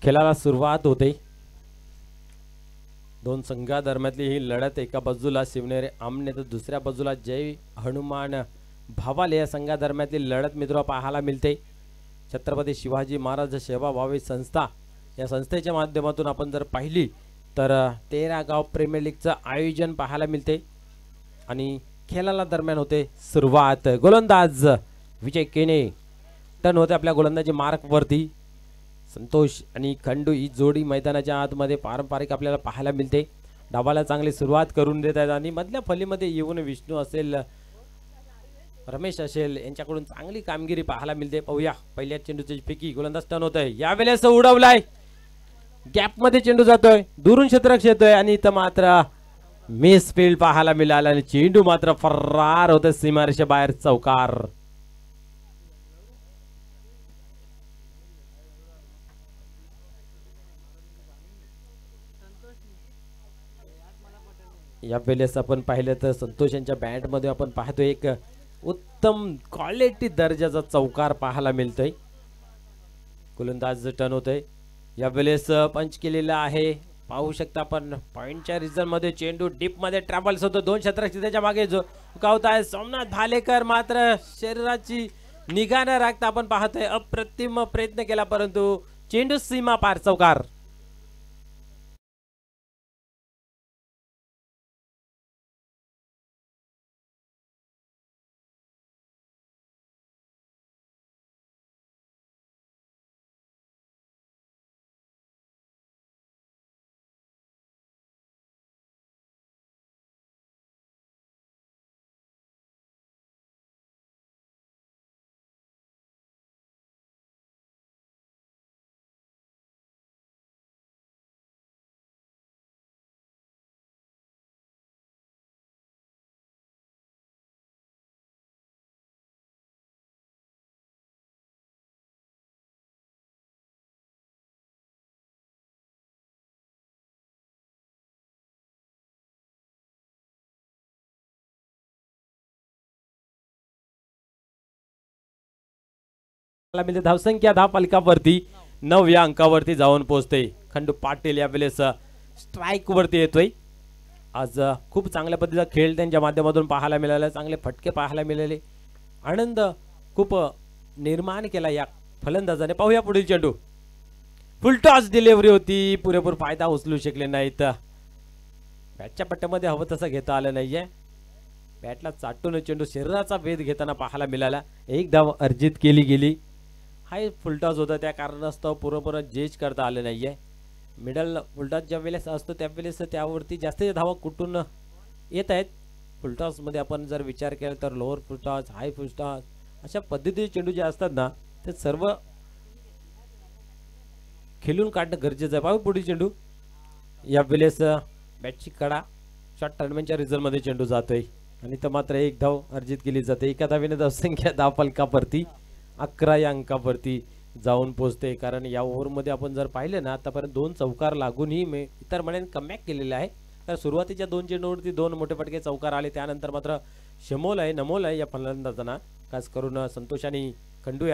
खेळाला सुरुवात होते। दोन संघादरम्यातली ही लढत, एका बाजूला शिवनेरी आमने तर दुसऱ्या बाजूला जय हनुमान भावाले या संघादरम्यातली लढत मित्र पाहायला मिळते। छत्रपती शिवाजी महाराज सेवा भावी संस्था या संस्थेच्या माध्यमातून आपण जर पाहिली तर 13 गाव प्रीमियर लीगचं आयोजन पाहायला मिळते आणि खेळाला दरम्यान होते सुरुवात। गोलंदाज विजय केने टर्न होते आपल्या गोलंदाजी मार्क वरती। संतोष आणि खंडू ही जोडी मैदानाच्या आतमध्ये पारंपरिक आपल्याला पाहायला मिळते। डावाला चांगली सुरुवात करून देत आहेत आणि मधल्या फलीमध्ये येऊन विष्णू असेल, रमेश असेल यांच्याकडून चांगली कामगिरी पाहायला मिळते। पाहूया पहिल्या चेंडूची फेकी, गोलंदाज टर्न होतोय, यावेळेस उडवलाय, गॅप मध्ये चेंडू जातोय, दुरून क्षेत्ररक्षक येतोय आणि इथं मात्र मिस फील्ड पाहायला मिळाला आणि चेंडू मात्र फरार होतोय सीमारेषे बाहेर, चौकार। या वेळेस आपण पाहिलं तर संतोष यांच्या बॅट मध्ये आपण पाहतोय एक उत्तम क्वालिटी दर्जाचा चौकार पाहायला मिळतोय। गोलंदाज टर्न होतोय, या वेळेस पंच केलेला आहे, पाहू शकता आपण पॉइंटच्या रिझन मध्ये चेंडू डीप मध्ये ट्रॅव्हल्स होतो, दोन क्षेत्ररक्षक त्याच्या मागे झुकावताय। सोमनाथ भालेकर मात्र शरीराची निगा न राखता आपण पाहतोय अप्रतिम प्रयत्न केला परंतु चेंडू सीमा पार, चौकार। धावसंख्या धावफलकावरती 9 या अंकावरती जाऊन पोहोचते। खंडू पाटील या वेळेस स्ट्राइक वरती येतोय। आज खूप चांगल्या पद्धतीचा खेळ त्यांच्या माध्यमातून पाहायला मिळाला, चांगले फटके पाहायला मिळाले, आनंद खूप निर्माण केला या फलंदाजाने। पाहूया पुढील चेंडू, फुलटॉस डिलिव्हरी होती, पुरेपूर फायदा उचलू शकले नाहीत, बॅटच्या पट्ट्यामध्ये हवं तसं घेता आलं नाहीये, बॅटला चाटून चेंडू शरीराचा वेध घेताना पाहायला मिळाला, एक धाव अर्जित केली गेली। हाय फुलटॉस होता, त्या कारणास्तव पुरेपूर जेज करता आले नाहीये। मिडल फुलटॉस ज्या वेळेस असतो त्यावेळेस त्यावरती जास्तीत धावा कुठून येत आहेत। फुलटॉस मध्ये आपण जर विचार केला तर लोअर फुलटॉस, हाय फुलटॉस अशा पद्धतीचे चेंडू जे असतात ना ते सर्व खेळून काढणं गरजेचं आहे। पाहू पुढील चेंडू, या वेळेस बॅटची कडा शॉर्ट टर्नमेंटच्या रिझल्ट मध्ये चेंडू जातोय आणि तर मात्र एक धाव अर्जित केली जाते। एका धावेने धावसंख्या धावफलकावरती 11 या अंकावरती जाऊन पोहोचते। कारण या ओव्हरमध्ये आपण जर पाहिलं ना आतापर्यंत 2 चौकार लागूनही इतर मनाने कमबॅक केलेला आहे। तर सुरुवातीच्या 2 चेंडूवरती 2 मोठे फटके चौकार आले, त्यानंतर मात्र नमोल आहे या फलंदाजांना, खास करून संतोष आणि खंडू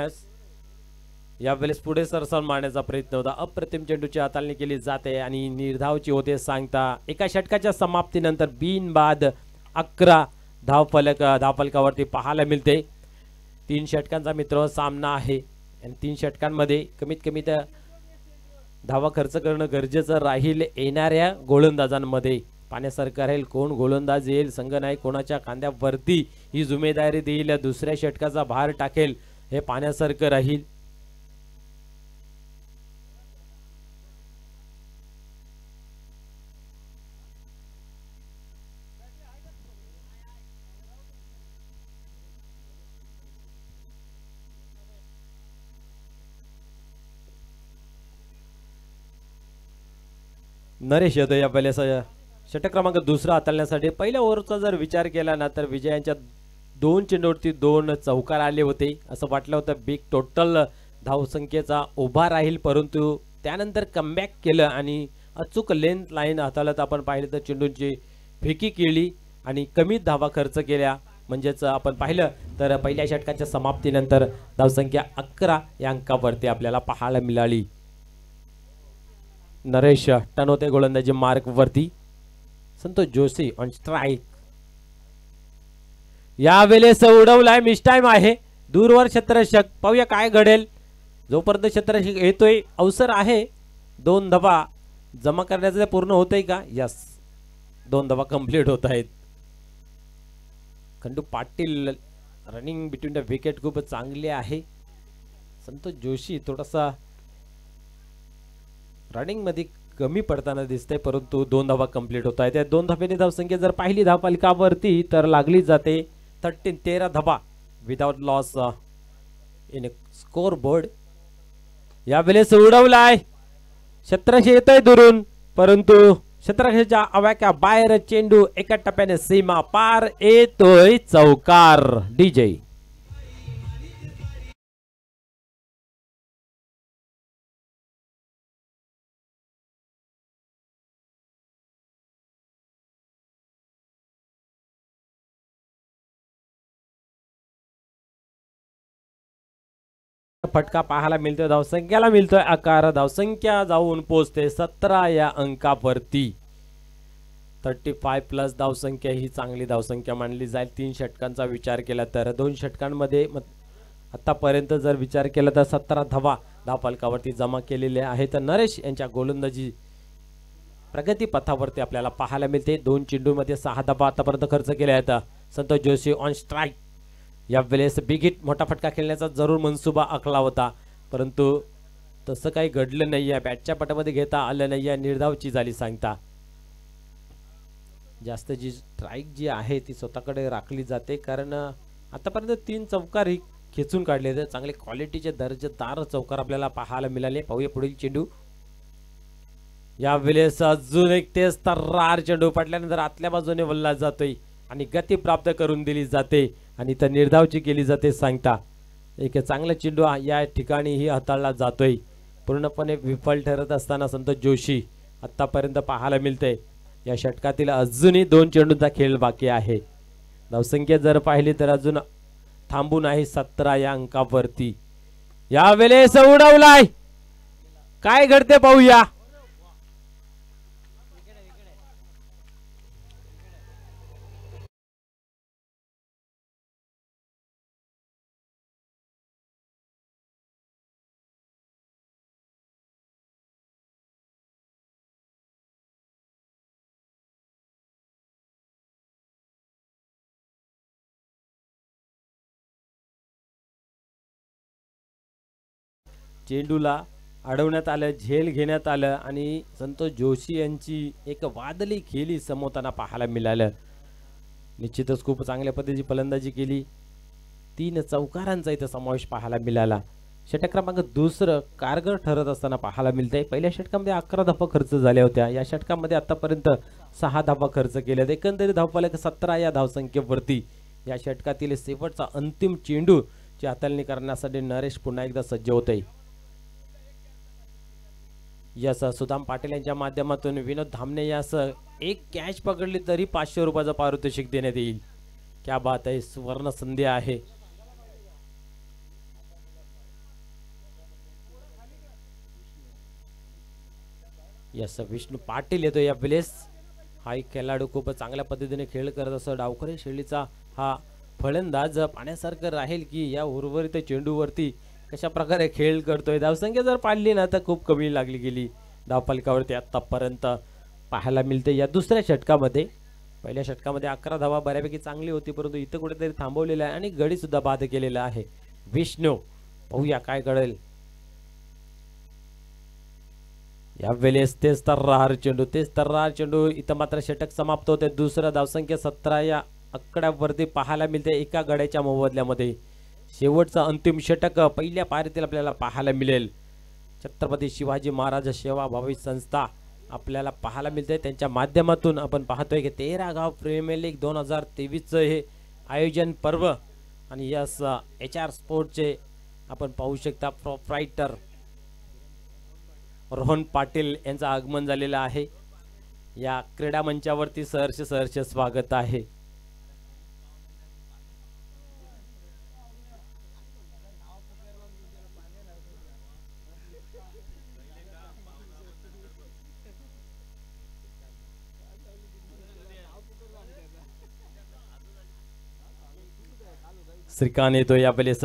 या वेळेस पुढे सरसावून मारण्याचा प्रयत्न होता। अप्रतिम चेंडूची हाताळणी केली जाते आणि निर्धावची होते सांगता। एका षटकाच्या समाप्तीनंतर बिनबाद 11 धावफलकावरती पाहायला मिळते। 3 षटकांचा मित्र सामना आहे आणि 3 षटकांमध्ये कमीत कमी धावा खर्च करणं गरजेचं राहील। येणाऱ्या गोलंदाजांमध्ये पाण्यासारखं राहील, कोण गोलंदाज येईल, संघ नाही कोणाच्या खांद्यावरती ही जिम्मेदारी देईल, दुसऱ्या षटकाचा भार टाकेल, हे पाण्यासारखं राहील। नरेश यादव या पहिल्या षटक क्रमांक 2 हाताळण्यासाठी पहिल्या ओव्हरचा जर विचार केला ना तर विजयांच्या 2 चेंडूवरती 2 चौकार आले होते। असं वाटलं होतं बिग टोटल धावसंख्येचा उभा राहील, परंतु त्यानंतर कमबॅक केलं आणि अचूक लेंथ लाईन हाताळत आपण पाहिलं तर चेंडूंची फेकी केली आणि कमी धावा खर्च केल्या। म्हणजेच आपण पाहिलं तर पहिल्या षटकाच्या समाप्तीनंतर धावसंख्या 11 या अंकावरती आपल्याला पाहायला मिळाली। नरेश टन होते गोलंदाजी मार्क वरती. Santosh Joshi on strike. यावेळेस उडवलाय, मिस टाइम आहे. दूरवर क्षेत्ररक्षक. पाहूया काय घडेल. जोपर्यंत क्षेत्ररक्षक येतोय अवसर आहे. 2 धावा जमा करण्याचं पूर्ण होतंय का. यस, 2 धावा कंप्लीट होत आहेत. Khandu Patil running between the wicket खूप चांगली आहे. संतोष जोशी थोडासा रनिंग मध्ये कमी पडताना दिसतंय, परंतु 2 धावा कंप्लीट होत आहेत. त्या 2 धाब्याने धावसंख्या जर पाहिली धावफलकावरती तर लागली जाते 13 धावा without loss in score board. यावेळेस उडवलाय, क्षेत्ररक्षक येतोय दुरून, परंतु क्षेत्ररक्षकाच्या आवाक्या बाहेर चेंडू एका टप्प्याने सीमा पार येतोय. चौकार. डीजे फटका पाहायला मिळतोय. धावसंख्याला मिळतोय आकार. धावसंख्या जाऊन पोहोचते 17 या अंकावरती. 35 प्लस धावसंख्या ही चांगली धावसंख्या मानली जाईल 3 षटकांचा विचार केला तर. 2 षटकांमध्ये आतापर्यंत जर विचार केला तर 17 धावा धावफलकावरती जमा केलेले आहेत. नरेश यांच्या गोलंदाजी प्रगती पथावरती आपल्याला पाहायला मिळते. 2 चेंडूमध्ये 6 धावा आतापर्यंत खर्च केल्या आहेत. Santosh Joshi on strike. यावेळेस बिग हिट मोठा फटका खेळण्याचा जरूर मनसुबा आखला होता, परंतु तसं काही घडलं नाही आहे. बॅटच्या पटामध्ये घेता आलं नाही आहे. निर्धावची झाली सांगता. जास्त जी स्ट्राईक जी आहे ती स्वतःकडे राखली जाते, कारण आतापर्यंत 3 चौकार ही खेचून काढले. तर चांगले क्वालिटीचे दर्जेदार चौकार आपल्याला पाहायला मिळाले. पाहूया पुढील चेंडू. यावेळेस अजून एक तेच तर्रार चेंडू पडल्यानंतर आतल्या बाजूने वल्ला जातोय आणि गती प्राप्त करून दिली जाते आणि तर निर्धावची केली जाते सांगता. एक चांगला चेंडू या ठिकाणी ही हाताळला जातोय. पूर्णपणे विफल ठरत असताना संतोष जोशी आतापर्यंत पाहायला मिळते. या षटकातील अजूनही 2 चेंडूंचा खेळ बाकी आहे. धावसंख्या जर पाहिली तर अजून थांबून आहे 17 या अंकावरती. यावेळेस उडवलाय, काय घडते पाहूया. चेंडूला अडवण्यात आलं, झेल घेण्यात आलं आणि संतोष जोशी यांची एक वादळी खेळी समोरताना पाहायला मिळालं. निश्चितच खूप चांगल्या पद्धतीची फलंदाजी केली. 3 चौकारांचा इथं समावेश पाहायला मिळाला. षटक क्रमांक 2 कारगर ठरत असताना पाहायला मिळतंय. पहिल्या षटकामध्ये 11 धावा खर्च झाल्या होत्या. या षटकामध्ये आतापर्यंत 6 धावा खर्च केल्या. एकंदरीत धावफलक 17 या धावसंख्येवरती. या षटकातील शेवटचा अंतिम चेंडू ची हाताळणी करण्यासाठी नरेश पुन्हा एकदा सज्ज होतोय. यस, सुदाम पाटील यांच्या माध्यमातून विनोद धामणे यास एक कॅच पकडली तरी 500 रुपयाचं पारितोषिक देण्यात येईल. क्या बात आहे, सुवर्ण संधी आहे. यस, विष्णू पाटील येतो या वेळेस. हा एक खेळाडू खूप चांगल्या पद्धतीने खेळ करत असतो. डावखुरी शैलीचा हा फलंदाज पाहण्यासारखं राहील की या उर्वरित चेंडूवरती कशा प्रकारे खेळ करतोय. धावसंख्या जर पाडली ना तर खूप कमी लागली गेली धावफलकावरती आतापर्यंत पाहायला मिळते. या दुसऱ्या षटकामध्ये पहिल्या षटकामध्ये 11 धावा बऱ्यापैकी चांगली होती, परंतु इथं कुठेतरी थांबवलेलं आहे आणि गडी सुद्धा बाद केलेला आहे. विष्णू, पाहूया काय घडेल. यावेळेस तेच तर्रार चेंडू इथं मात्र षटक समाप्त होते. दुसरा धावसंख्या 17 या आकड्यावरती पाहायला मिळते एका गड्याच्या मोबदल्यामध्ये. शेवटचा अंतिम षटक पहिल्या पारीतील आपल्याला पाहायला मिळेल. छत्रपती शिवाजी महाराज सेवा भावी संस्था आपल्याला पाहायला मिळते. त्यांच्या माध्यमातून आपण पाहतोय की 13 गाव प्रीमियर लीग 2023 हे आयोजन पर्व आणि यस HR स्पोर्टचे आपण पाहू शकता प्रोप्रायटर रोहन पाटील यांचं आगमन झालेलं आहे. या क्रीडा मंचावरती सहर्ष स्वागत आहे. श्रीकांत येतो यावेळेस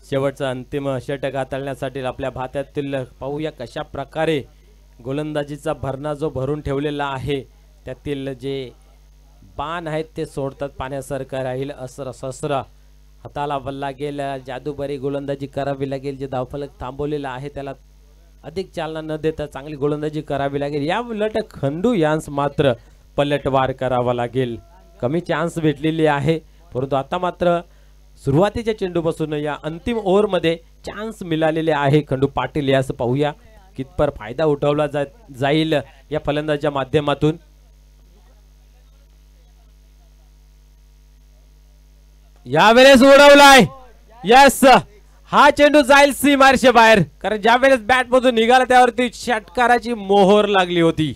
शेवटचा अंतिम षटक हाताळण्यासाठी आपल्या भात्यातील पाहूया कशा प्रकारे गोलंदाजीचा भरणा जो भरून ठेवलेला आहे त्यातील जे बाण आहेत ते सोडतात पाण्यासारखं राहील असर ससरा हाताला बल्ला लागेल जादूबारी गोलंदाजी करावी लागेल जे धावफलक थांबवलेला आहे त्याला अधिक चालना न देता चांगली गोलंदाजी करावी लागेल या उलट खंडू यांस मात्र पलटवार करावा लागेल कमी चान्स भेटलेली आहे परंतु आता मात्र सुरुवातीच्या चेंडूपासून या अंतिम ओव्हर मध्ये चान्स मिळालेले आहे खंडू पाटील यास पाहूया कितपर फायदा उठवला जाईल या फलंदाजाच्या माध्यमातून यावेळेस उडवलाय यस हा चेंडू जाईल सीमारशे बाहेर कारण ज्या वेळेस बॅट मधून निघाला त्यावरती षटकाराची मोहर लागली होती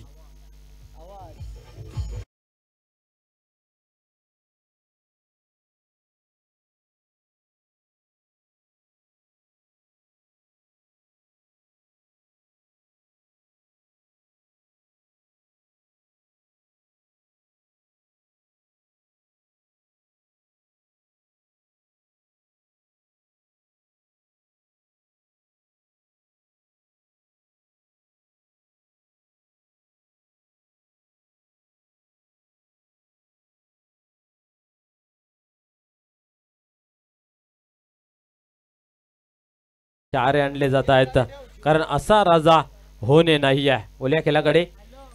चारे आणले जात आहेत कारण असा राजा होणे नाही आहे ओल्या खेळाकडे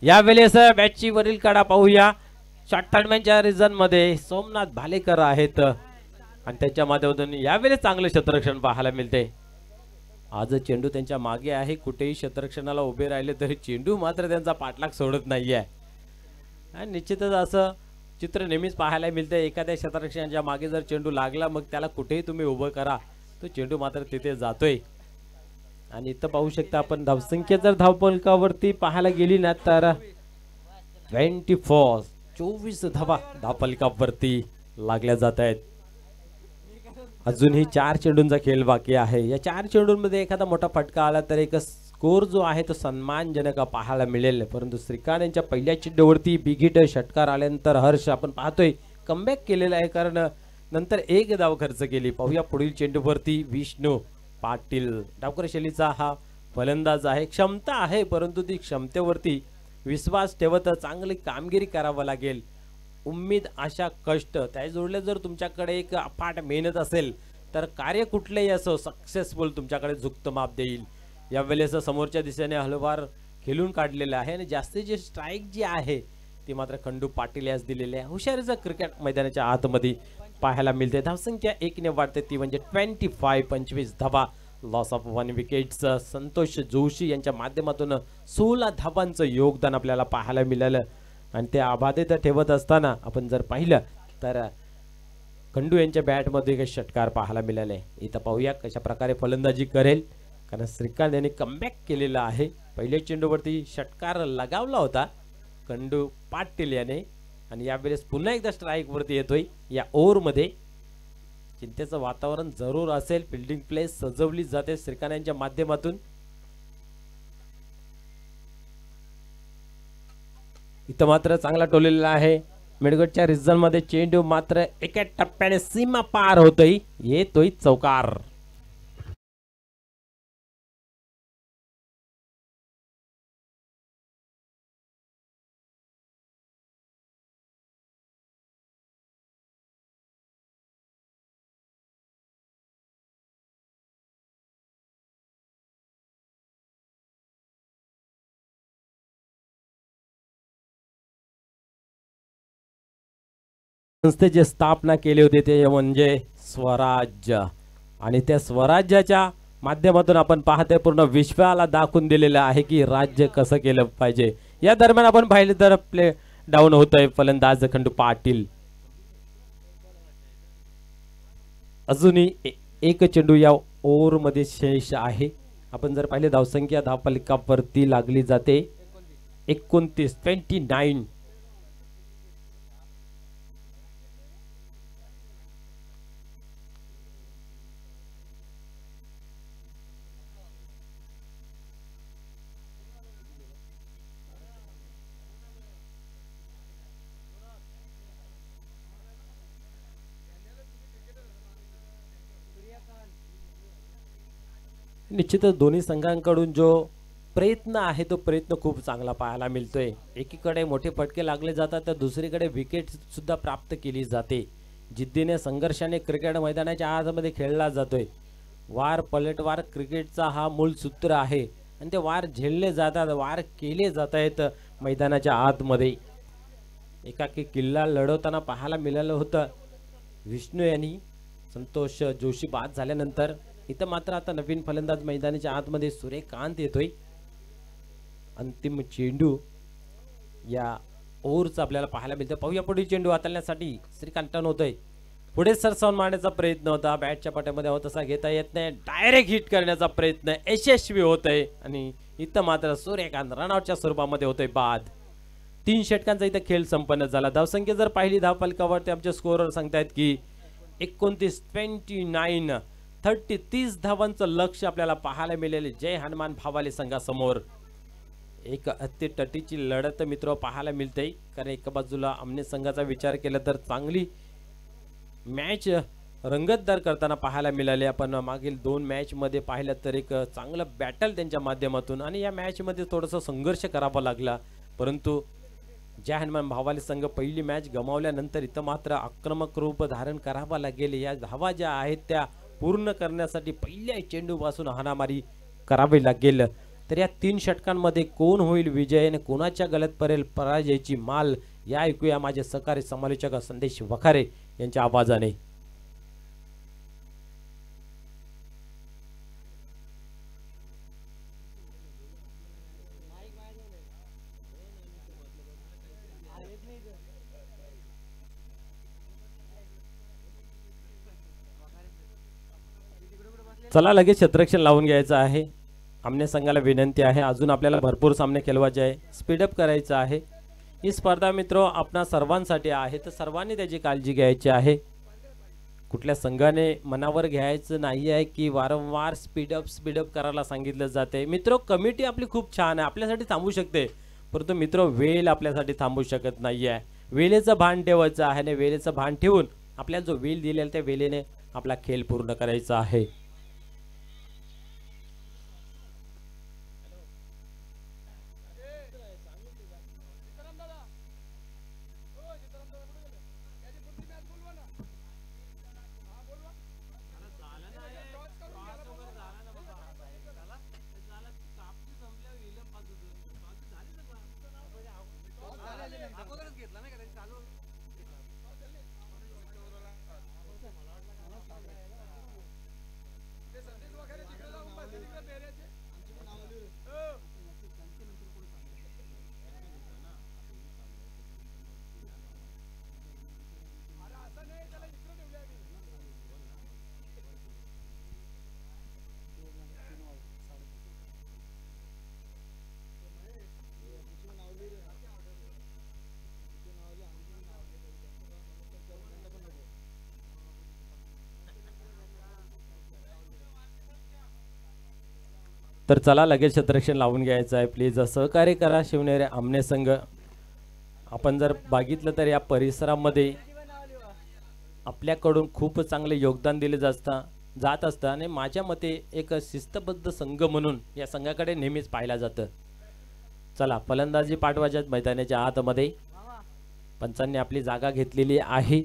यावेळेस बॅटची वरील कडा पाहूया शॉर्टहँडमॅनच्या रिझन मध्ये सोमनाथ भालेकर आहेत आणि त्यांच्या माध्यमातून यावेळेस चांगले क्षेत्ररक्षण पाहायला मिळते आज चेंडू त्यांच्या मागे आहे कुठेही क्षेत्ररक्षणाला उभे राहिले तरी चेंडू मात्र त्यांचा पाठलाग सोडत नाहीये आणि निश्चितच असं चित्र नेहमीच पाहायला मिळते एखाद्या क्षेत्ररक्षणाच्या मागे जर चेंडू लागला मग त्याला कुठेही तुम्ही उभं करा तो चेंडू मात्र तिथे जातोय आणि इथं पाहू शकता आपण धावसंख्या जर धावफलकावरती पाहायला गेली ना तर 24 धावा धावफलकावरती लागल्या जात आहेत अजूनही 4 चेंडूंचा खेळ बाकी आहे या 4 चेंडूंमध्ये एखादा मोठा फटका आला तर एक स्कोर जो आहे तो सन्मानजनक पाहायला मिळेल परंतु श्रीकांत यांच्या पहिल्या चेंडूवरती बिगिट षटकार आल्यानंतर हर्ष आपण पाहतोय कमबॅक केलेला आहे कारण नंतर एक धाव खर्च केली पाहूया पुढील चेंडूवरती विष्णू पाटील डावकर शैलीचा हा फलंदाज आहे क्षमता आहे परंतु ती क्षमतेवरती विश्वास ठेवत चांगली कामगिरी करावं लागेल उम्मीद आशा कष्ट त्या जोडले जर तुमच्याकडे एक अफाट मेहनत असेल तर कार्य कुठलेही असो सक्सेसफुल तुमच्याकडे झुकतं माप देईल यावेळेस समोरच्या दिशेने हलवार खेळून काढलेला आहे आणि जास्तीची स्ट्राईक जी आहे ती मात्र खंडू पाटील यास दिलेली आहे हुशारीचं क्रिकेट मैदानाच्या आतमध्ये पाहायला मिळते धावसंख्या 1 ने वाढते ती म्हणजे 25 धावा loss of 1 wickets Santosh Joshi यांच्या माध्यमातून 16 धावांचं योगदान आपल्याला पाहायला मिळालं आणि ते अबाधित ठेवत असताना आपण जर पाहिलं तर खंडू यांच्या बॅटमध्ये काही षटकार पाहायला मिळाले इथं पाहूया कशा प्रकारे फलंदाजी करेल कारण श्रीकांत यांनी कमबॅक केलेला आहे पहिल्या चेंडूवरती षटकार लगावला होता खंडू पाटील याने आणि यावेळेस पुन्हा एकदा स्ट्राईक वरती येतोय या ओव्हर मध्ये चिंतेचं वातावरण जरूर असेल फिल्डिंग प्लेस सजवली जाते श्रीकांत यांच्या माध्यमातून इथं मात्र चांगला टोलेला आहे मिडगटच्या रिझन मध्ये चेंडू मात्र एका टप्प्याने सीमा पार होतोय येतोय चौकार संस्थेची स्थापना केली होती ते म्हणजे स्वराज्य आणि त्या स्वराज्याच्या माध्यमातून आपण पाहते पूर्ण विश्वाला दाखवून दिलेलं आहे की राज्य कसं केलं पाहिजे या दरम्यान आपण पाहिले तर प्ले डाऊन होतोय फलंदाज खंडू पाटील अजूनही एक चेंडू या ओव्हर मध्ये शेष आहे आपण जर पाहिले धावसंख्या धावफलकावरती लागली जाते 29 निश्चितच दोन्ही संघांकडून जो प्रयत्न आहे तो प्रयत्न खूप चांगला पाहायला मिळतोय. एकीकडे मोठे फटके लागले जातात तर दुसरीकडे विकेट सुद्धा प्राप्त केली जाते. जिद्दीने संघर्षाने क्रिकेट मैदानाच्या आतमध्ये खेळला जातोय. वार पलटवार क्रिकेटचा हा मूळ सूत्र आहे आणि ते वार झेलले जातात, वार केले जात आहेत मैदानाच्या आतमध्ये. एकाकी किल्ला लढवताना पाहायला मिळालं होतं विष्णू यांनी. संतोष जोशी बाद झाल्यानंतर इथं मात्र आता नवीन फलंदाज मैदानाच्या आतमध्ये सूर्यकांत येतोय. अंतिम चेंडू या ओव्हरचा आपल्याला पाहायला मिळतं. पाहूया पुढे चेंडू हाताळण्यासाठी श्रीकांत टर्न होतोय. पुढे सरसावून मारण्याचा प्रयत्न होता, बॅटच्या पाट्यामध्ये होत तसा घेता येत नाही. डायरेक्ट हिट करण्याचा प्रयत्न यशस्वी होत आहे आणि इथं मात्र सूर्यकांत रनआउटच्या स्वरूपामध्ये होतोय बाद. 3 षटकांचा इथं खेळ संपन्न झाला. धावसंख्या जर पाहिली धावफलकावरती आमचे स्कोरर सांगतायत की 29 धावांचं लक्ष आपल्याला पाहायला मिळेल जय हनुमान भावाले संघासमोर. एक अतिटटीची लढत मित्र पाहायला मिळते, कारण एका बाजूला आमने संघाचा विचार केला तर चांगली मॅच रंगतदार करताना पाहायला मिळाले. आपण मागील 2 मॅच मध्ये पाहिलं तर एक चांगलं बॅटल त्यांच्या माध्यमातून आणि या मॅच मध्ये थोडासा संघर्ष करावा लागला. परंतु जय हनुमान भावाले संघ पहिली मॅच गमावल्यानंतर इथं मात्र आक्रमक रूप धारण करावा लागेल. या धावा ज्या आहेत त्या पूर्ण करण्यासाठी पहिल्या चेंडूपासून हाणामारी करावी लागेल. तर या 3 षटकांमध्ये कोण होईल विजय आणि कोणाच्या गळ्यात पडेल पराजयाची माल, या ऐकूया माझे सहकारी समालोचक संदेश वखारे यांच्या आवाजाने. चला लगेच क्षेत्ररक्षण लावून घ्यायचं आहे. आमने संघाला विनंती आहे, अजून आपल्याला भरपूर सामने खेळवायचे आहे, स्पीडअप करायचं आहे. ही स्पर्धा मित्र आपणा सर्वांसाठी आहे, तर सर्वांनी त्याची काळजी घ्यायची आहे. कुठल्या संघाने मनावर घ्यायचं नाही आहे की वारंवार स्पीडअप करायला सांगितलं जाते. मित्र कमिटी आपली खूप छान आहे, आपल्यासाठी थांबू शकते, परंतु मित्र वेळ आपल्यासाठी थांबू शकत नाही आहे. वेळेचं भान ठेवायचं आहे आणि वेळेचं भान ठेवून आपल्याला जो वेळ दिलेला त्या वेळेने आपला खेळ पूर्ण करायचा आहे. तर चला लगेच क्षेत्ररक्षण लावून घ्यायचं आहे. प्लीज सहकार्य करा शिवनेरी आमने संघ. आपण जर बघितलं तर या परिसरामध्ये आपल्याकडून खूप चांगले योगदान दिले जात असतं आणि माझ्या मते एक शिस्तबद्ध संघ म्हणून या संघाकडे नेहमीच पाहिला जातं. चला फलंदाजी पाठवायच्या मैदानाच्या आतमध्ये पंचांनी आपली जागा घेतलेली आहे.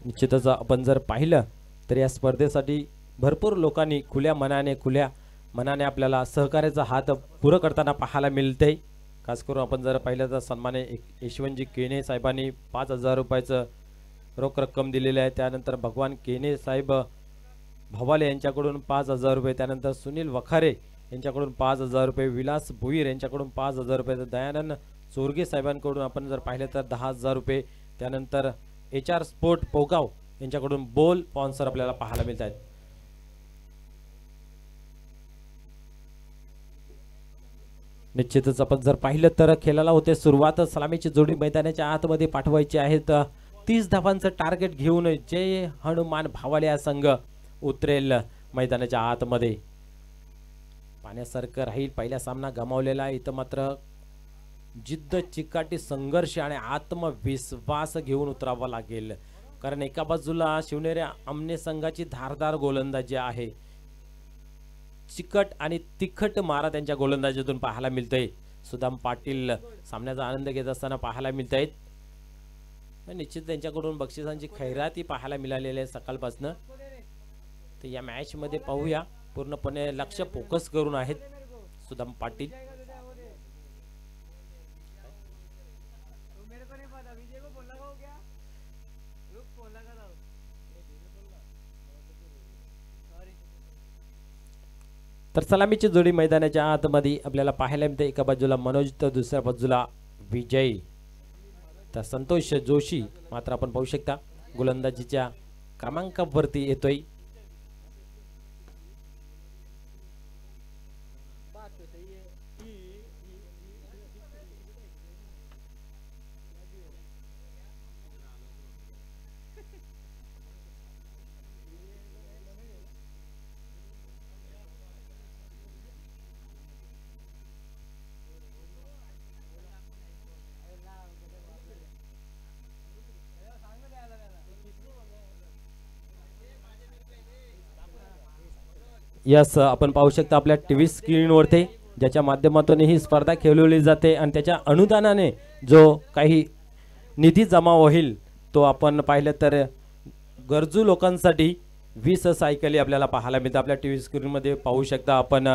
निश्चितच आपण जर पाहिलं तर या स्पर्धेसाठी भरपूर लोकांनी खुल्या मनाने आपल्याला सहकार्याचा हात पुरं करताना पाहायला मिळते. खास करून आपण जर पाहिलं तर सन्मान्य यशवंतजी केने साहेबांनी 5000 रुपयाचं रोख रक्कम दिलेली आहे. त्यानंतर भगवान केने साहेब भवाले यांच्याकडून 5000 रुपये, त्यानंतर सुनील वखारे यांच्याकडून 5000 रुपये, विलास भोईर यांच्याकडून 5000 रुपये, दयानंद चोरगे साहेबांकडून आपण जर पाहिलं तर 10000 रुपये, त्यानंतर HR स्पोर्ट पोगाव यांच्याकडून बॉल स्पॉन्सर आपल्याला पाहायला मिळत आहेत. निश्चितच आपण जर पाहिलं तर खेळाला होते सुरुवात. सलामीची जोडी मैदानाच्या आतमध्ये पाठवायची आहे. 30 धावांचं टार्गेट घेऊन जय हनुमान भावाले हा संघ उतरेल मैदानाच्या आतमध्ये. पाण्यासारखं राहील. पहिला सामना गमावलेला, इथं मात्र जिद्द चिकाटी संघर्ष आणि आत्मविश्वास घेऊन उतरावा लागेल. कारण एका बाजूला शिवनेरी आमने संघाची धारदार गोलंदाजी आहे, चिकट आणि तिखट मारा त्यांच्या गोलंदाजीतून पाहायला मिळतोय. सुदाम पाटील सामन्याचा आनंद घेत असताना पाहायला मिळत आहेत. निश्चित त्यांच्याकडून बक्षिसांची खैराती पाहायला मिळालेली आहे सकाळपासून. तर या मॅच मध्ये पाहूया पूर्णपणे लक्ष फोकस करून आहेत सुदाम पाटील. तर सलामीची जोडी मैदानाच्या आतमध्ये आपल्याला पाहायला मिळते. एका बाजूला मनोज तर दुसऱ्या बाजूला विजय. तर संतोष जोशी मात्र आपण पाहू शकता गोलंदाजीच्या क्रमांकावरती येतोय. यस आपण पाहू शकता आपल्या टीव्ही स्क्रीनवरती ज्याच्या माध्यमातून ही स्पर्धा खेळवली जाते आणि त्याच्या अनुदानाने जो काही निधी जमा होईल तो आपण पाहिलं तर गरजू लोकांसाठी 20 सायकली आपल्याला पाहायला मिळतात. आपल्या टीव्ही स्क्रीनमध्ये पाहू शकता आपण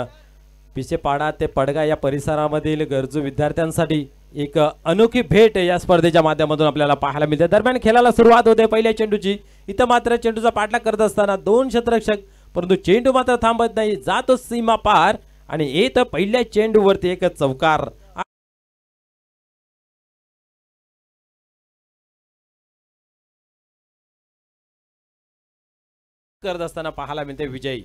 पिसेपाडा ते पडगा या परिसरामधील गरजू विद्यार्थ्यांसाठी एक अनोखी भेट या स्पर्धेच्या माध्यमातून आपल्याला पाहायला मिळते. दरम्यान खेळाला सुरुवात होते पहिल्या चेंडूची. इथं मात्र चेंडूचा पाठलाग करत असताना 2 क्षेत्ररक्षक परंतु चेंडू मात्र थांबत नाही, जातो सीमा पार आणि येत पहिल्या चेंडूवरती एक चौकार करत असताना पाहायला मिळते विजय.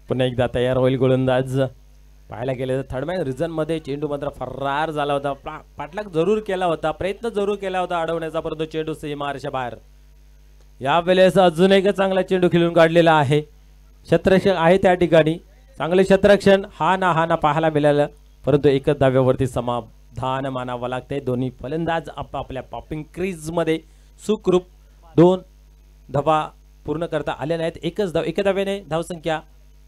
पुन्हा एकदा तयार होईल गोलंदाज. पाहायला गेले तर थर्डमॅन रिझन मध्ये चेंडू मात्र फरार झाला होता. पाठलाग जरूर केला होता, प्रयत्न जरूर केला होता अडवण्याचा, परंतु चेंडू सीमारेषा बाहेर. यावेळेस अजून एक चांगला चेंडू खेळून काढलेला आहे. क्षेत्ररक्षक आहे त्या ठिकाणी, चांगले क्षेत्ररक्षण हा ना पाहायला मिळालं, परंतु एकच धाव्यावरती समाधान मानावं लागते. दोन्ही फलंदाज आपल्या पॉपिंग क्रीज मध्ये सुखरूप 2 धावा पूर्ण करता आल्या नाहीत. एकच धाव, एका धाव्याने धावसंख्या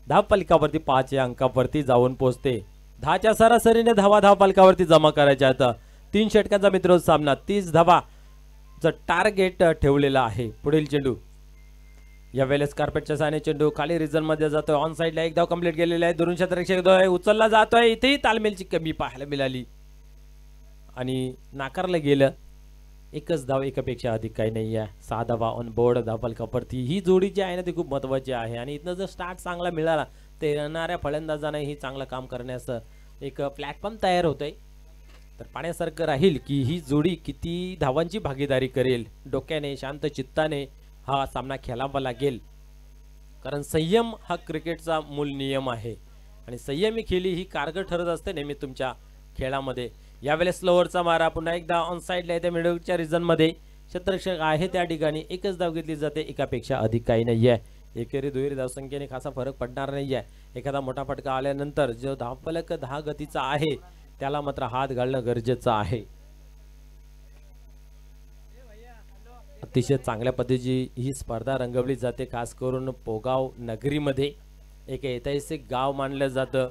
धावफलकावरती 5 या अंकावरती जाऊन पोहोचते. 10च्या सरासरीने धावा धावफलकावरती जमा करायच्या आहेत. 3 षटकांचा मित्र सामना 30 धावाचं टार्गेट ठेवलेला आहे. पुढील चेंडू यावेळेस कार्पेटच्या साने चेंडू खाली रिझन मध्ये जातोय. ऑन साइडला एक धाव कंप्लीट केलेला आहे. दुरून क्षेत्ररक्षक उचलला जातोय. इथेही तालमेलची कमी पाहायला मिळाली आणि नाकारलं गेलं. एकच धाव, एकापेक्षा अधिक काही नाही आहे. 6 धावा ऑन बोर्ड धावफलकावरती. ही जोडी जी आहे ना ती खूप महत्वाची आहे आणि इथनं जर स्टार्ट चांगला मिळाला तर येणाऱ्या फलंदाजांना ही चांगलं काम करण्यास एक प्लॅटफॉर्म तयार होतोय. तर पाण्यासारखं राहील की ही जोडी किती धावांची भागीदारी करेल. डोक्याने शांत चित्ताने हा सामना खेळावा लागेल, कारण संयम हा क्रिकेटचा मूल नियम आहे आणि संयमी खेळी ही कारगर ठरत असते नेहमी तुमच्या खेळामध्ये. यावेळेस स्लोअरचा मारा पुन्हा एकदा ऑन साइडला येते. मिडलच्या रिझन मध्ये क्षेत्ररक्षक आहे त्या ठिकाणी. एकच धाव घेतली जाते, एकापेक्षा अधिक काही नाही आहे. एकेरी दुहेरी धावसंख्येने खासा फरक पडणार नाही आहे. एखादा मोठा फटका आल्यानंतर जो धावफलक 10 गतीचा आहे त्याला मात्र हात घालणं गरजेचं आहे. अतिशय चांगल्या पद्धतीची ही स्पर्धा रंगवली जाते. खास करून पोगाव नगरीमध्ये एक ऐतिहासिक गाव मानलं जातं.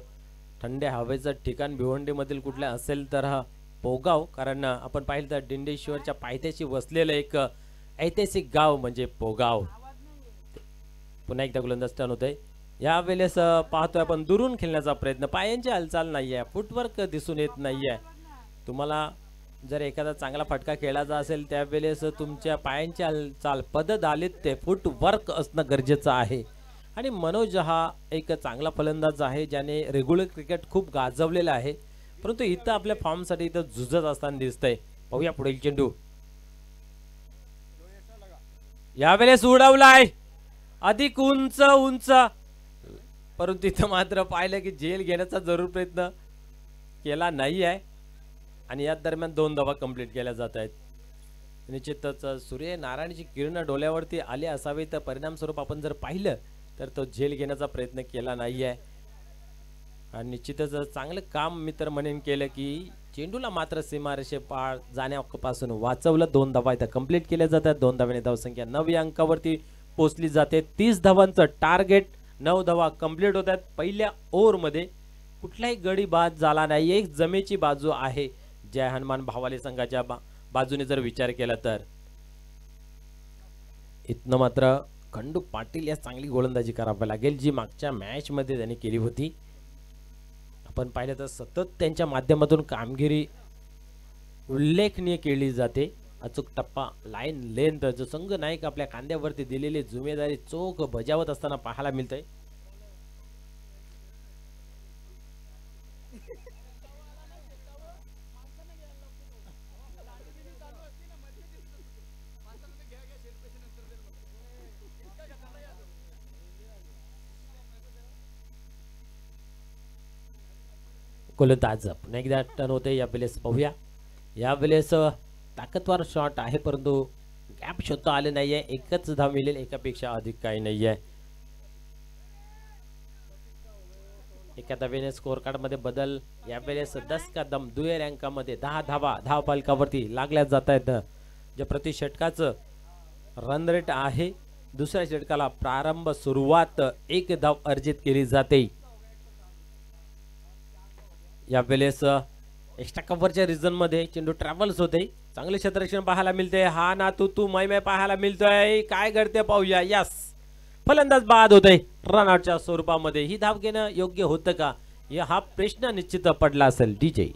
थंड हवेचं ठिकाण भिवंडीमधील कुठलं असेल तर हा पोगाव, कारण आपण पाहिलं तर डिंडेश्वरच्या पायथ्याशी वसलेलं एक ऐतिहासिक गाव म्हणजे पोगाव. पुन्हा एकदा गोलंदाज टर्न होतंय. यावेळेस पाहतोय आपण दुरून खेळण्याचा प्रयत्न. पायांची हालचाल नाहीये, फुटवर्क दिसून येत नाहीये. तुम्हाला जर एखादा चांगला फटका खेळायचा असेल त्यावेळेस तुमच्या पायांची हालचाल, पददालित्य, फुटवर्क असणं गरजेचं आहे. आणि मनोज हा एक चांगला फलंदाज आहे ज्याने रेग्युलर क्रिकेट खूप गाजवलेलं आहे, परंतु इथं आपल्या फॉर्मसाठी इथं झुजत असताना दिसतंय. पाहूया पुढील चेंडू. यावेळेस उडवलाय अधिक उंच उंच, परंतु इथं मात्र पाहिलं की झेल घेण्याचा जरूर प्रयत्न केला नाही आहे आणि या दरम्यान 2 धावा कंप्लीट केल्या जात आहेत. निश्चितच सूर्यनारायणाची किरण डोळ्यावरती आली असावी, तर परिणामस्वरूप आपण जर पाहिलं तर तो झेल घेण्याचा प्रयत्न केला नाही आहे. आणि निश्चितच चांगलं काम मी तर म्हणेन केलं की चेंडूला मात्र सीमारेषे पार जाण्यापासून वाचवलं. 2 धावा इथं कंप्लीट केल्या जातात. 2 धाव्याने धावसंख्या 9 या अंकावरती पोहोचली जाते. 30 धावांचं टार्गेट, 9 धावा कंप्लीट होतात. पहिल्या ओव्हरमध्ये कुठलाही गडी बाद झाला नाही. एक जमेची बाजू आहे जय हनुमान भावाले संघाच्या बाजूने जर विचार केला तर. इथनं मात्र खंडू पाटील या चांगली गोलंदाजी करावी लागेल जी मागच्या मॅच मध्ये त्यांनी केली होती. आपण पाहिलं तर सतत त्यांच्या माध्यमातून कामगिरी उल्लेखनीय केली जाते. अचूक टप्पा, लाईन लेंथ, जो संघ नायक आपल्या खांद्यावरती दिलेली जिम्मेदारी चोख बजावत असताना पाहायला मिळतंय. गोलंदाज पुन्हा एकदा टर्न होते. यावेळेस पाहूया. यावेळेस ताकदवार शॉट आहे परंतु गॅप शोधता आले नाहीये. एकच धाव मिळेल, एकापेक्षा अधिक काही नाहीये. एका धावेने स्कोर कार्ड मध्ये बदल. यावेळेस 10 का दम दुहेर अंकामध्ये 10 धावा धाव फलकावरती लागल्या जात आहेत. जे प्रति षटकाचं रन रेट आहे. दुसऱ्या षटकाला प्रारंभ सुरुवात 1 धाव अर्जित केली जाते. यावेळेस एक्स्ट्रा कव्हरच्या रिझन मध्ये चेंडू ट्रॅव्हल्स होते. चांगले क्षेत्ररक्षण पाहायला मिळते. हा ना तू मै पाहायला मिळतोय. काय घडते पाहूया. यस, फलंदाज बाद होते रनआउटच्या स्वरूपामध्ये. ही धाव घेणं योग्य होतं का, हा प्रश्न निश्चित पडला असेल. डीजे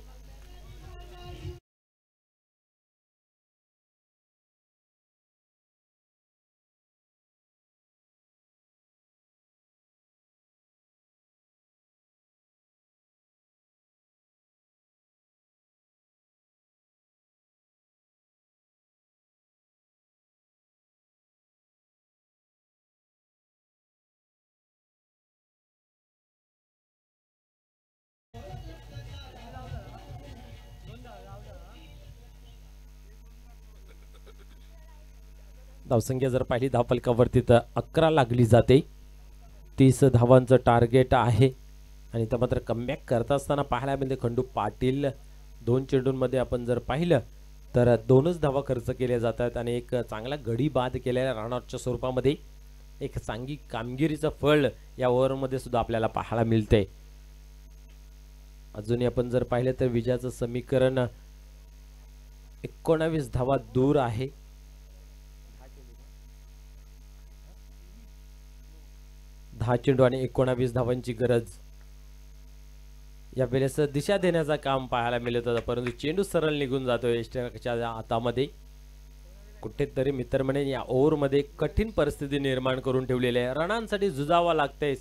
धावसंख्या जर पाहिली धावफलकावरती तर 11 लागली जाते. 30 धावांचं टार्गेट आहे. आणि तर मात्र कमबॅक करत असताना पाहायला मिळते खंडू पाटील. 2 चेंडूंमध्ये आपण जर पाहिलं तर 2च धावा खर्च केल्या जातात आणि एक चांगला गडी बाद केलेल्या रनआउटच्या स्वरूपामध्ये एक चांगली कामगिरीचं फळ या ओव्हरमध्ये सुद्धा आपल्याला पाहायला मिळते. अजूनही आपण जर पाहिलं तर विजयाचं समीकरण 19 धावा दूर आहे. 10 चेंडू आणि 19 धावांची गरज. या वेळेस दिशा देण्याचा काम पाहायला मिळत होतं परंतु चेंडू सरळ निघून जातोय यष्टीच्या हातामध्ये. कुठेतरी मित्र म्हणे या ओव्हरमध्ये कठीण परिस्थिती निर्माण करून ठेवलेली आहे. रणांसाठी झुजावं लागतंय,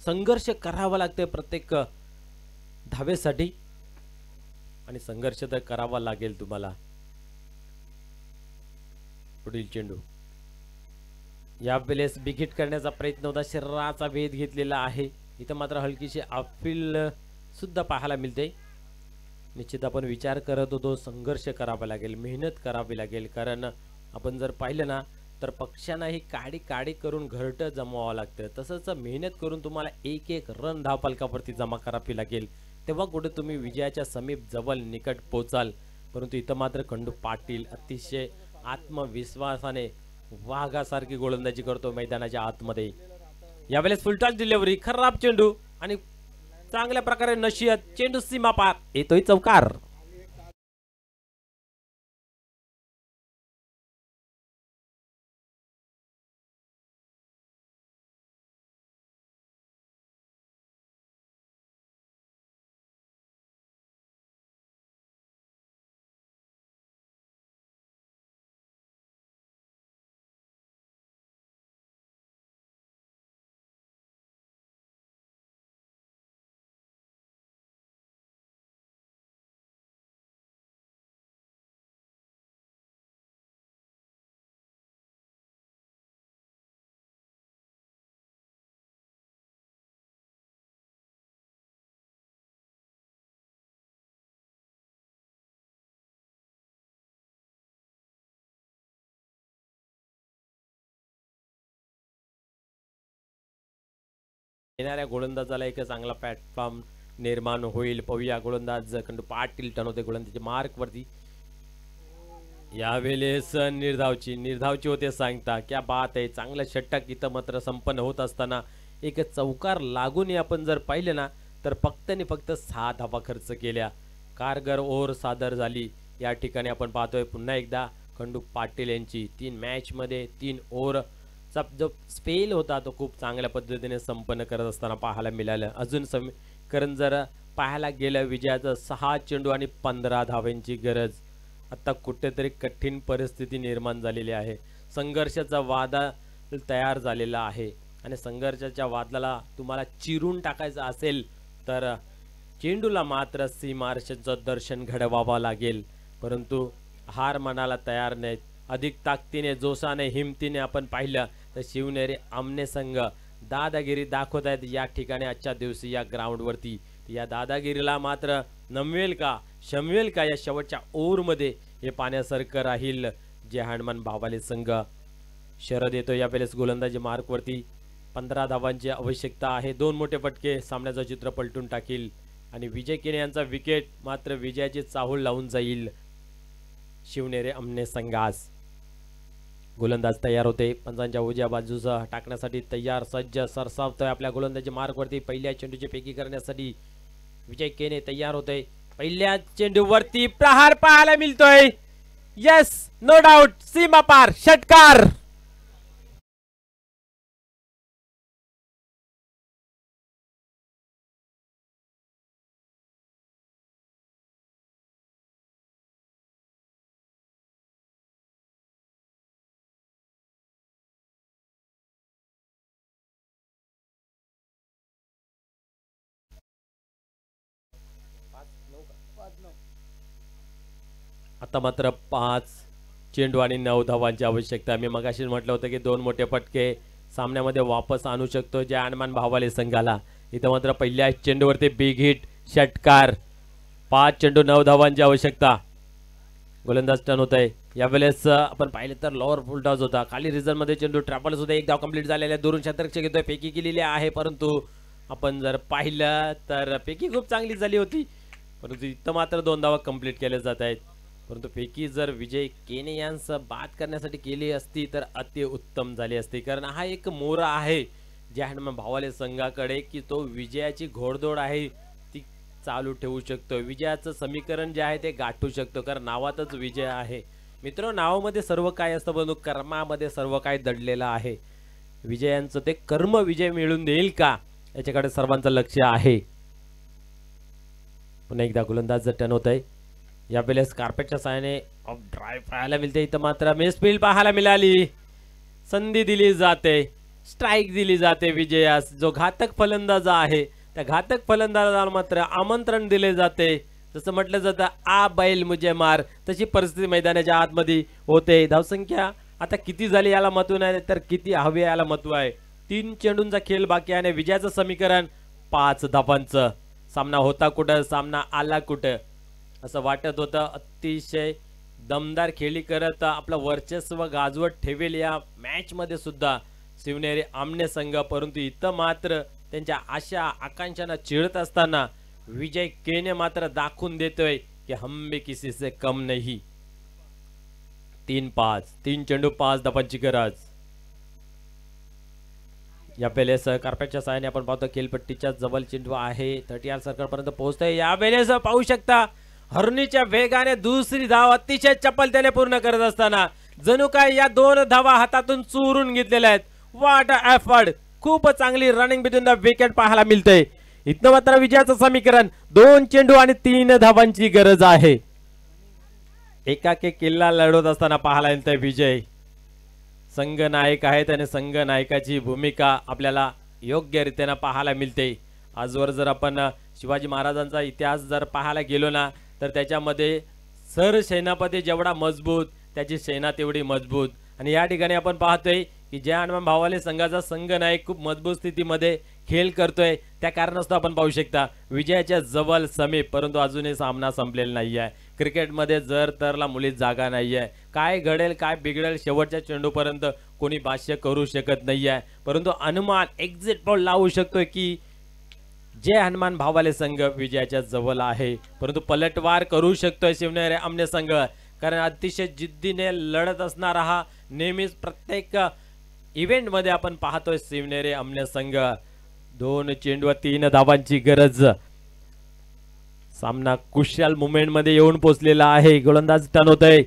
संघर्ष करावा लागतंय प्रत्येक धावेसाठी आणि संघर्ष तर करावा लागेल तुम्हाला. पुढील चेंडू यावेळेस बिगिट करण्याचा प्रयत्न होता. शरीराचा वेध घेतलेला आहे. इथं मात्र हलकीशी अपील सुद्धा पाहायला मिळते. निश्चित आपण विचार करत होतो संघर्ष करावा लागेल, मेहनत करावी लागेल. कारण आपण जर पाहिलं ना तर पक्षांना ही काडी काडी करून घरटं जमवावं लागतं. तसंच मेहनत करून तुम्हाला एक एक रन धावफलकावरती जमा करावी लागेल. तेव्हा कुठे तुम्ही विजयाच्या समीप जवळ निकट पोचाल. परंतु इथं मात्र खंडू पाटील अतिशय आत्मविश्वासाने वाघासारखी गोलंदाजी करतो मैदानाच्या आतमध्ये. यावेळेस फुलटॉस डिलिव्हरी, खराब चेंडू आणि चांगल्या प्रकारे नशियत. चेंडू सीमा पार, येतोय चौकार. येणाऱ्या गोलंदाजाला एक चांगला प्लॅटफॉर्म निर्माण होईल. पाहूया गोलंदाज खंडू पाटील टर्न होते गोलंदाजी मार्क वरती. यावेळेस निर्धावची होते सांगता क्या बात आहे. चांगलं षटक इथं मात्र संपन्न होत असताना एक चौकार लागून आपण जर पाहिलं ना तर फक्त आणि फक्त 6 धावा खर्च केल्या. कारगर ओव्हर सादर झाली. या ठिकाणी आपण पाहतोय पुन्हा एकदा खंडू पाटील यांची 3 मॅच मध्ये 3 ओव्हरचा जो स्पेल होता तो खूप चांगल्या पद्धतीने संपन्न करत असताना पाहायला मिळालं. अजून समीकरण जर पाहायला गेलं विजयाचं 6 चेंडू आणि 15 धावांची गरज. आता कुठेतरी कठीण परिस्थिती निर्माण झालेली आहे. संघर्षाचा वादा तयार झालेला आहे आणि संघर्षाच्या वादळाला तुम्हाला चिरून टाकायचं असेल तर चेंडूला मात्र सीमारेषेचं दर्शन घडवावं लागेल. परंतु हार मानायला तयार नाहीत. अधिक ताकदीने जोशाने हिमतीने आपण पाहिलं तर शिवनेरी आमने संघ दादागिरी दाखवत आहेत या ठिकाणी आजच्या दिवशी या ग्राउंडवरती. या दादागिरीला मात्र नमवेल का शमवेल का या शेवटच्या ओव्हरमध्ये हे पाण्यासारखं राहील. जे हनुमान भावाले संघ शरद येतो यावेळेस गोलंदाजी मार्कवरती. 15 धावांची आवश्यकता आहे. 2 मोठे फटके सामन्याचं चित्र पलटून टाकील आणि विजय केने यांचा विकेट मात्र विजयाची चाहूल लावून जाईल शिवनेरी आमने संघास. गोलंदाज तयार होते. पंचांच्या उजव्या बाजूचा टाकण्यासाठी तयार सज्ज सरसावतोय आपल्या गोलंदाजी मार्कवरती. पहिल्या चेंडूची फेकी करण्यासाठी विजय केने तयार होते. पहिल्या चेंडूवरती प्रहार पाहायला मिळतोय. यस नो डाऊट सीमा पार षटकार. आता मात्र 5 चेंडू आणि 9 धावांची आवश्यकता. मी मगाशी म्हटलं होतं की 2 मोठे फटके सामन्यामध्ये वापस आणू शकतो जे हनुमान भावाले संघाला. इथं मात्र पहिल्या चेंडूवरती बिग हिट षटकार. 5 चेंडू 9 धावांची आवश्यकता. गोलंदाज टर्न होत आहे. यावेळेस आपण पाहिलं तर लॉवर फुल टॉस होता. खाली रिझर्व मध्ये चेंडू ट्रॅपल सुद्धा 1 धाव कंप्लीट झालेला आहे. दुरून क्षेत्ररक्षक घेतोय. फेकी केलेली आहे परंतु आपण जर पाहिलं तर फेकी खूप चांगली झाली होती परंतु इथं मात्र 2 धावा कंप्लीट केल्या जात आहेत. परंतु फेकी जर विजय केने यांचं बाद करण्यासाठी केली असती तर अति उत्तम झाली असती. कारण हा एक मोरा आहे ज्या हनुमान भावाले संघाकडे की तो विजयाची घोडदौड आहे ती चालू ठेवू शकतो. विजयाचं समीकरण जे आहे ते गाठू शकतो कारण नावातच विजय आहे. मित्र नावामध्ये सर्व काय असतं परंतु कर्मामध्ये सर्व काय दडलेलं आहे. विजयांचं ते कर्म विजय मिळून देईल का याच्याकडे सर्वांचं लक्ष आहे. पुन्हा एकदा गोलंदाज टर्न होत आहे. यावेळेस कार्पेटच्या साहाय्याने ऑफ ड्राईव्ह पाहायला मिळते. इथं मात्र मिसफील्ड पाहायला मिळाली. संधी दिली जाते. स्ट्राईक दिली जाते विजयास. जो घातक फलंदाज आहे त्या घातक फलंदाजाला मात्र आमंत्रण दिले जाते. जसं म्हटलं जातं आ बैल मुझे मार तशी परिस्थिती मैदानाच्या आतमध्ये होते. धावसंख्या आता किती झाली याला महत्व नाही तर किती हवी याला महत्व आहे. 3 चेंडूंचा खेळ बाकी आहे. विजयाचं समीकरण 5 धावांचं. सामना होता कुठं सामना आला कुठं असं वाटत होतं. अतिशय दमदार खेळी करत आपलं वर्चस्व गाजवत ठेवेल या मॅच मध्ये सुद्धा शिवनेरी आमने संघ. परंतु इथं मात्र त्यांच्या आशा आकांक्षांना चिरत असताना विजय केने मात्र दाखवून देतोय की हम भी किसी से कम नहीं. 3 चेंडू 5 धावांची गरज. या वेळेस कार्पेटच्या साहाय्याने आपण पाहतो खेळपट्टीच्या जवळ चेंडू आहे. 30 सर्कल पर्यंत पोहोचतोय. या वेळेस पाहू शकता हरणीच्या वेगाने दुसरी धाव अतिशय चपलतेने पूर्ण करत असताना जणू काय या 2 धावा हातातून चुरून घेतलेल्या आहेत. What a effort. खूप चांगली रनिंग बिटवीन द विकेट पाहायला मिळते. इथं मात्र विजयाचं समीकरण 2 चेंडू आणि 3 धावांची गरज आहे. एकाके किल्ला लढवत असताना पाहायला मिळतंय विजय. संघ नायक आहेत आणि संघ नायकाची भूमिका आपल्याला योग्य रीतीने पाहायला मिळते. आजवर जर आपण शिवाजी महाराजांचा इतिहास जर पाहायला गेलो ना तर त्याच्यामध्ये सर सेनापती जेवढा मजबूत त्याची सेना तेवढी मजबूत. आणि या ठिकाणी आपण पाहतोय की जय हनुमान भावाले संघाचा संघ नायक खूप मजबूत स्थितीमध्ये खेळ करतोय. त्या कारणास्तव आपण पाहू शकता विजयाच्या जवळ समीप परंतु अजूनही सामना संपलेला नाही आहे. क्रिकेटमध्ये जर तरला मुलीत जागा नाहीये. काय घडेल काय बिघडेल शेवटच्या चेंडूपर्यंत कोणी भाष्य करू शकत नाहीये. परंतु अनुमान एक्झिट पोल लावू शकतोय की जय हनुमान भावाले संघ विजयाच्या जवळ आहे. परंतु पलटवार करू शकतोय शिवनेरी आमने संघ, कारण अतिशय जिद्दीने लढत असणारा हा नेहमीच प्रत्येक इव्हेंट मध्ये आपण पाहतोय शिवनेरी आमने संघ. 2 चेंडू 3 धावांची गरज. सामना कुशल मुवमेंट मध्ये येऊन पोहोचलेला आहे. गोलंदाज टर्न होतोय.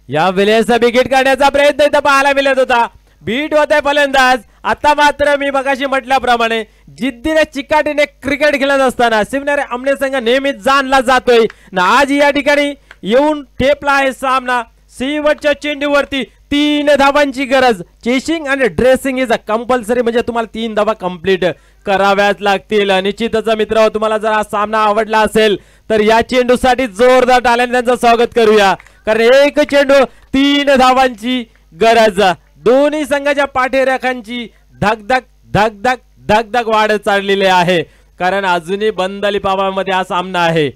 या वेळेस विकेट काढण्याचा प्रयत्न इथं पाहायला मिळत होता. बीट होतोय फलंदाज. आता मात्र मी मगाशी म्हटल्याप्रमाणे जिद्दीने चिकाटीने क्रिकेट खेळत असताना शिवनेरी आमने संघ नेहमीच जाणला जातोय ना. आज या ठिकाणी येऊन ठेपला आहे सामना. शेवटच्या चेंडूवरती 3 धावांची गरज. चेसिंग आणि ड्रेसिंग इज अ कंपल्सरी, म्हणजे तुम्हाला 3 धावा कंप्लीट कराव्याच लागतील. निश्चितच मित्र, तुम्हाला जर हा सामना आवडला असेल तर या चेंडूसाठी जोरदार टाळ्यांनी त्यांचं स्वागत करूया, कारण एक चेंडू 3 धावांची गरज. दोन्ही संघाच्या पाठीराखांची धगधग धगधग धगधग वाढत चाललेली आहे, कारण अजूनही बंद लिफाफ्यामध्ये हा सामना आहे.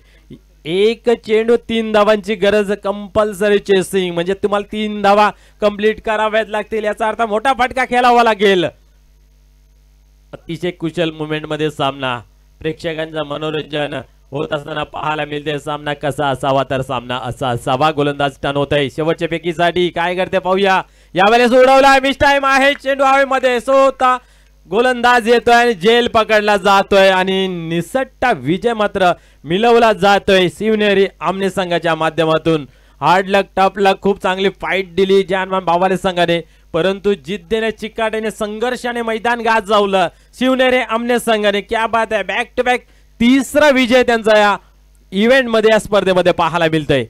एक चेंडू 3 धावांची गरज. कंपल्सरी चेसिंग म्हणजे तुम्हाला 3 धावा कंप्लीट कराव्याच लागतील. याचा अर्थ मोठा फटका खेळावा लागेल. अतिशय कुशल मुवमेंट मध्ये सामना. प्रेक्षकांचं मनोरंजन होत असताना पाहायला मिळते. सामना कसा असावा तर सामना असा असावा. गोलंदाज टर्न होत आहे. शेवटच्या फेकीसाठी काय करते पाहूया. यावेळेस उडवला. मिस टाइम आहे. चेंडू हवेमध्ये सोता गोलंदाज येतोय आणि जेल पकडला जातोय आणि निसट्टा विजय मात्र मिळवला जातोय शिवनेरी आमने संघाच्या माध्यमातून. हार्ड लक टफ लक खूप चांगली फाईट दिली जय हनुमान भावाले संघाने, परंतु जिद्दीने चिकाटीने संघर्षाने मैदान गाजवलं शिवनेरी आमने संघाने. क्या बात आहे. बॅक टू बॅक 3रा विजय त्यांचा या इव्हेंट मध्ये या स्पर्धेमध्ये पाहायला मिळतोय.